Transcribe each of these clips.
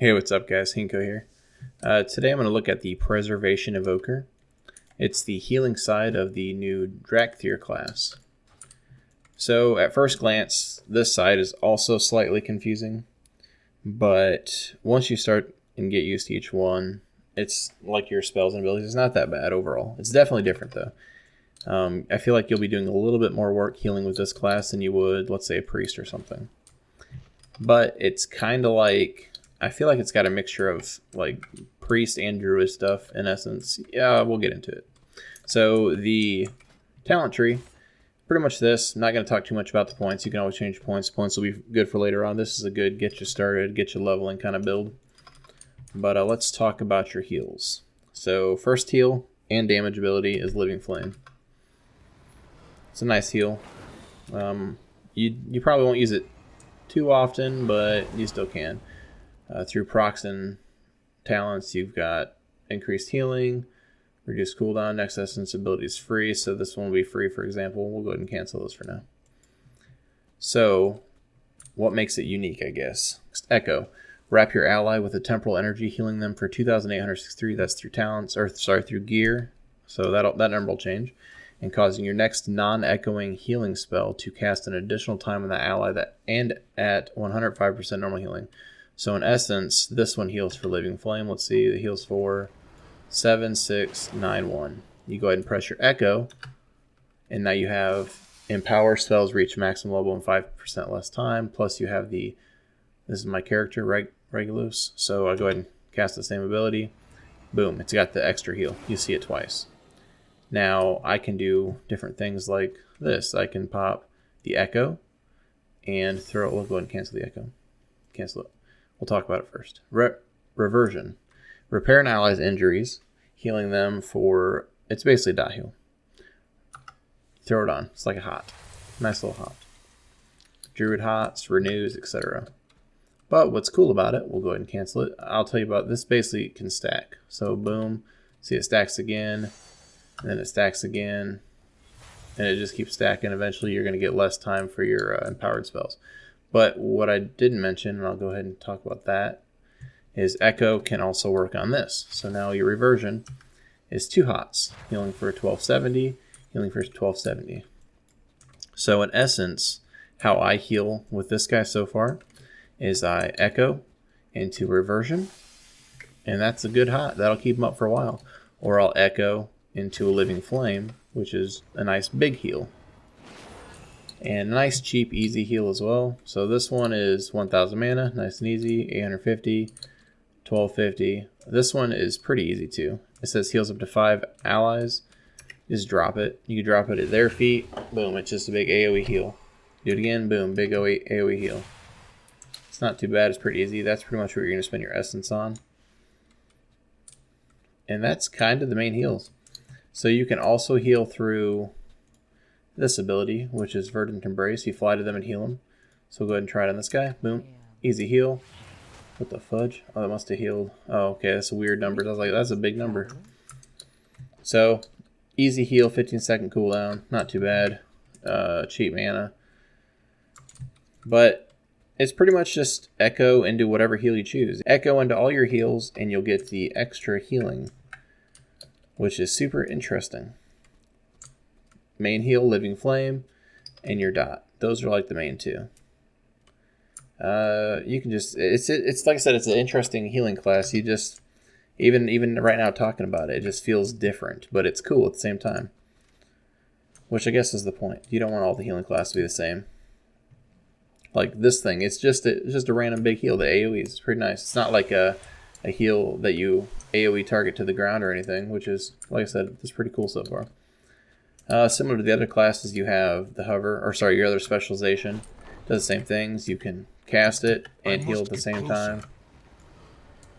Hey, what's up guys? Hinkgo here. Today I'm going to look at the Preservation Evoker. It's the healing side of the new Drakthir class. So at first glance, this side is also slightly confusing, but once you start and get used to each one, it's like your spells and abilities. It's not that bad overall. It's definitely different though. I feel like you'll be doing a little bit more work healing with this class than you would, let's say, a priest or something. But it's kind of like, I feel like it's got a mixture of like priest and druid stuff in essence. Yeah, we'll get into it. So the talent tree, pretty much this. I'm not going to talk too much about the points. You can always change points. Points will be good for later on. This is a good get you started, get you leveling kind of build. But let's talk about your heals. So first heal and damage ability is Living Flame. It's a nice heal. You probably won't use it too often, but you still can. Through procs and talents, you've got increased healing, reduced cooldown, next essence ability is free, so this one will be free, for example. We'll go ahead and cancel this for now. So, what makes it unique, I guess? Echo. Wrap your ally with a temporal energy, healing them for 2,863. That's through talents, or sorry, through gear. So that number will change, and causing your next non-echoing healing spell to cast an additional time on the ally and at 105% normal healing. So in essence, this one heals for Living Flame. Let's see, it heals for 7, 6, 9, 1. You go ahead and press your Echo, and now you have Empower spells reach maximum level in 5% less time. Plus you have this is my character, Regulus. So I go ahead and cast the same ability. Boom, it's got the extra heal. You see it twice. Now I can do different things like this. I can pop the Echo and throw it. We'll go ahead and cancel the Echo. Cancel it. We'll talk about it first. Reversion. Repair an ally's injuries, healing them for, it's basically dot heal. Throw it on. It's like a hot. Nice little hot. Druid hots, renews, etc. But what's cool about it, we'll go ahead and cancel it. I'll tell you about this. Basically can stack. So boom, see it stacks again, and then it stacks again, and it just keeps stacking. Eventually you're going to get less time for your empowered spells. But what I didn't mention, and I'll go ahead and talk about that, is Echo can also work on this. So now your reversion is 2 hots, healing for 1270, healing for 1270. So in essence, how I heal with this guy so far is I Echo into reversion, and that's a good hot. That'll keep him up for a while. Or I'll Echo into a Living Flame, which is a nice big heal. And a nice, cheap, easy heal as well. So this one is 1,000 mana, nice and easy, 850, 1250. This one is pretty easy too. It says heals up to 5 allies. Just drop it. You can drop it at their feet. Boom, it's just a big AoE heal. Do it again, boom, big AoE heal. It's not too bad, it's pretty easy. That's pretty much what you're going to spend your essence on. And that's kind of the main heals. So you can also heal through this ability, which is Verdant Embrace. You fly to them and heal them. So we'll go ahead and try it on this guy. Boom. Easy heal. What the fudge? Oh, that must have healed. Oh, okay. That's a weird number. I was like, that's a big number. So, easy heal, 15-second cooldown. Not too bad. Cheap mana. But it's pretty much just Echo into whatever heal you choose. Echo into all your heals, and you'll get the extra healing, which is super interesting. Main heal, Living Flame, and your dot. Those are like the main two. You can just, it's like I said, it's an interesting healing class. You just, even right now talking about it, it just feels different, but it's cool at the same time. Which I guess is the point. You don't want all the healing classes to be the same. Like this thing, it's just a random big heal. The AoE is pretty nice. It's not like a heal that you AoE target to the ground or anything, which is, like I said, it's pretty cool so far. Similar to the other classes, you have the hover, or sorry, your other specialization does the same things. You can cast it and heal at the same time,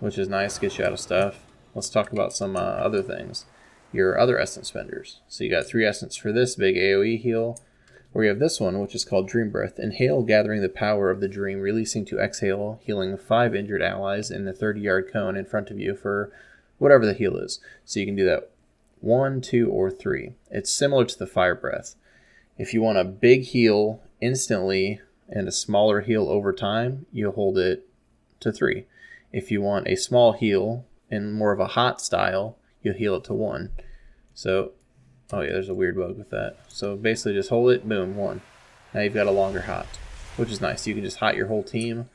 which is nice, gets you out of stuff. Let's talk about some other things. Your other essence spenders. So you got 3 essence for this big AoE heal, or you have this one, which is called Dream Breath. Inhale, gathering the power of the dream, releasing to exhale, healing 5 injured allies in the 30-yard cone in front of you for whatever the heal is. So you can do that 1, 2, or 3. It's similar to the Fire Breath. If you want a big heal instantly and a smaller heal over time, you hold it to 3. If you want a small heal in more of a hot style, you'll heal it to 1. So, oh yeah, there's a weird bug with that. So basically just hold it, boom, 1. Now you've got a longer hot, which is nice. You can just hot your whole team,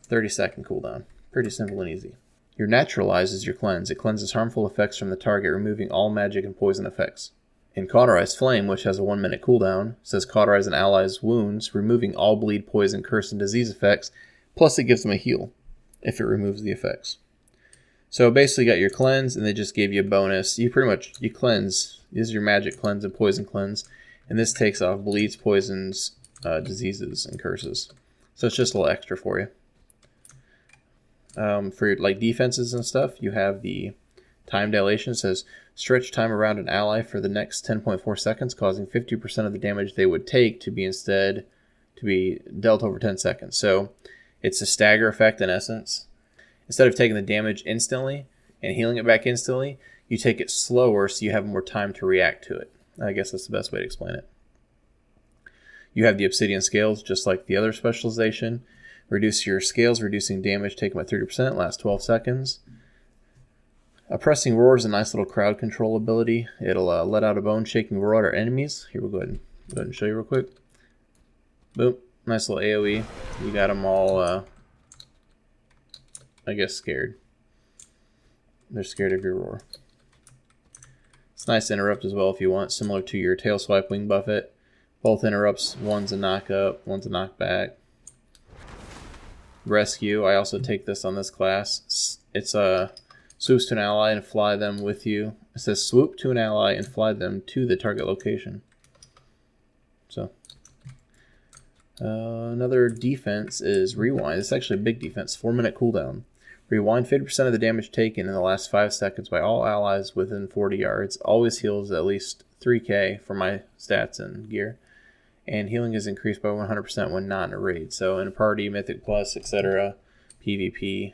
30-second cooldown. Pretty simple and easy. Your Neutralize is your cleanse. It cleanses harmful effects from the target, removing all magic and poison effects. In Cauterize Flame, which has a 1-minute cooldown, says cauterize an ally's wounds, removing all bleed, poison, curse, and disease effects, plus it gives them a heal if it removes the effects. So basically got your cleanse, and they just gave you a bonus. You cleanse. This is your magic cleanse and poison cleanse, and this takes off bleeds, poisons, diseases, and curses. So it's just a little extra for you. For your, like defenses and stuff, you have the time dilation. It says stretch time around an ally for the next 10.4 seconds, causing 50% of the damage they would take to be dealt over 10 seconds. So it's a stagger effect in essence. Instead of taking the damage instantly and healing it back instantly, you take it slower so you have more time to react to it. I guess that's the best way to explain it. You have the Obsidian Scales, just like the other specialization. Reduce your scales, reducing damage taken by 30%, lasts 12 seconds. Oppressing Roar is a nice little crowd control ability. It'll let out a bone-shaking roar at our enemies. Here, we'll go ahead and show you real quick. Boom. Nice little AoE. You got them all, I guess, scared. They're scared of your roar. It's nice to interrupt as well if you want, similar to your Tail Swipe Wing Buffet. Both interrupts, one's a knock up, one's a knock back. Rescue, I also take this on this class. It's swoops to an ally and fly them with you. It says swoop to an ally and fly them to the target location. So, another defense is Rewind. It's actually a big defense, 4-minute cooldown. Rewind 50% of the damage taken in the last 5 seconds by all allies within 40 yards. Always heals at least 3k for my stats and gear. And healing is increased by 100% when not in a raid. So in a party, Mythic Plus, etc., PvP,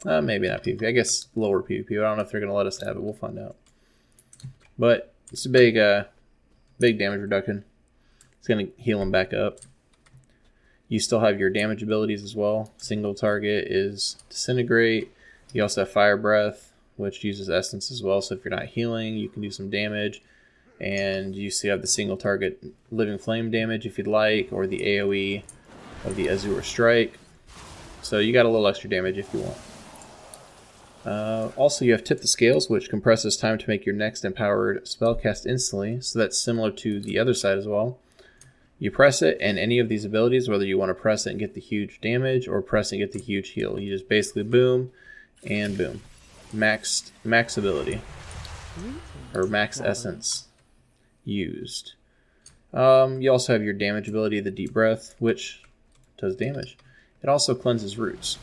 maybe not PvP, I guess lower PvP. I don't know if they're going to let us have it. We'll find out. But it's a big damage reduction. It's going to heal them back up. You still have your damage abilities as well. Single target is Disintegrate. You also have Fire Breath, which uses Essence as well. So if you're not healing, you can do some damage. And you still have the single target Living Flame damage if you'd like, or the AoE of the Azure Strike. So you got a little extra damage if you want. Also, you have Tip the Scales, which compresses time to make your next empowered spell cast instantly. So that's similar to the other side as well. You press it, and any of these abilities, whether you want to press it and get the huge damage or press it and get the huge heal, you just basically boom and boom. Max ability. Or max essence used. You also have your damage ability, the Deep Breath, which does damage. It also cleanses roots.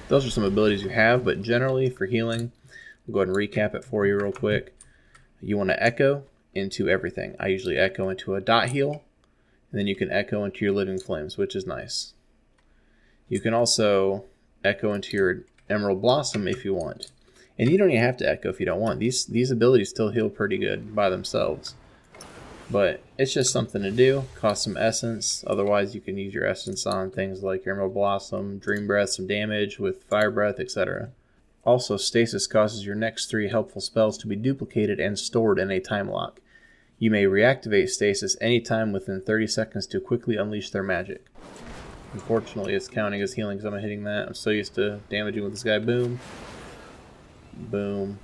Those are some abilities you have, but generally for healing, we'll go ahead and recap it for you real quick. You want to echo into everything. I usually echo into a dot heal, and then you can echo into your Living Flames, which is nice. You can also echo into your Emerald Blossom if you want. And you don't even have to echo if you don't want. These abilities still heal pretty good by themselves. But it's just something to do. Cost some essence. Otherwise, you can use your essence on things like your Emerald Blossom, Dream Breath, some damage with Fire Breath, etc. Also, Stasis causes your next 3 helpful spells to be duplicated and stored in a time lock. You may reactivate Stasis anytime within 30 seconds to quickly unleash their magic. Unfortunately, it's counting as healing because I'm not hitting that. I'm so used to damaging with this guy. Boom. Boom.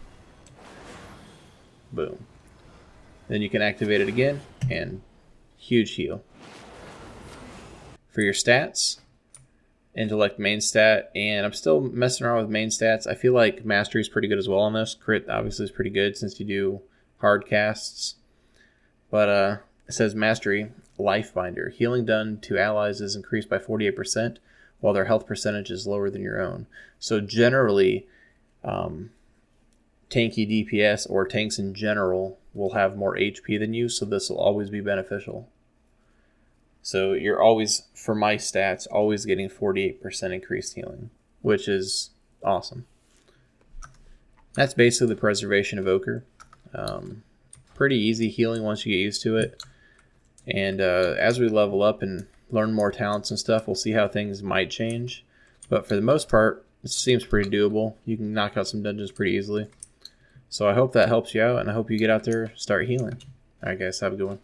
Boom. Then you can activate it again, and huge heal. For your stats, Intellect main stat, and I'm still messing around with main stats. I feel like Mastery is pretty good as well on this. Crit obviously is pretty good since you do hard casts. But it says Mastery, Life Binder. Healing done to allies is increased by 48%, while their health percentage is lower than your own. So generally, tanky DPS or tanks in general will have more HP than you, so this will always be beneficial. So you're always, for my stats, always getting 48% increased healing, which is awesome. That's basically the Preservation Evoker. Pretty easy healing once you get used to it. And as we level up and learn more talents and stuff, we'll see how things might change. But for the most part, It seems pretty doable. You can knock out some dungeons pretty easily. So I hope that helps you out, and I hope you get out there, start healing. Alright guys, have a good one.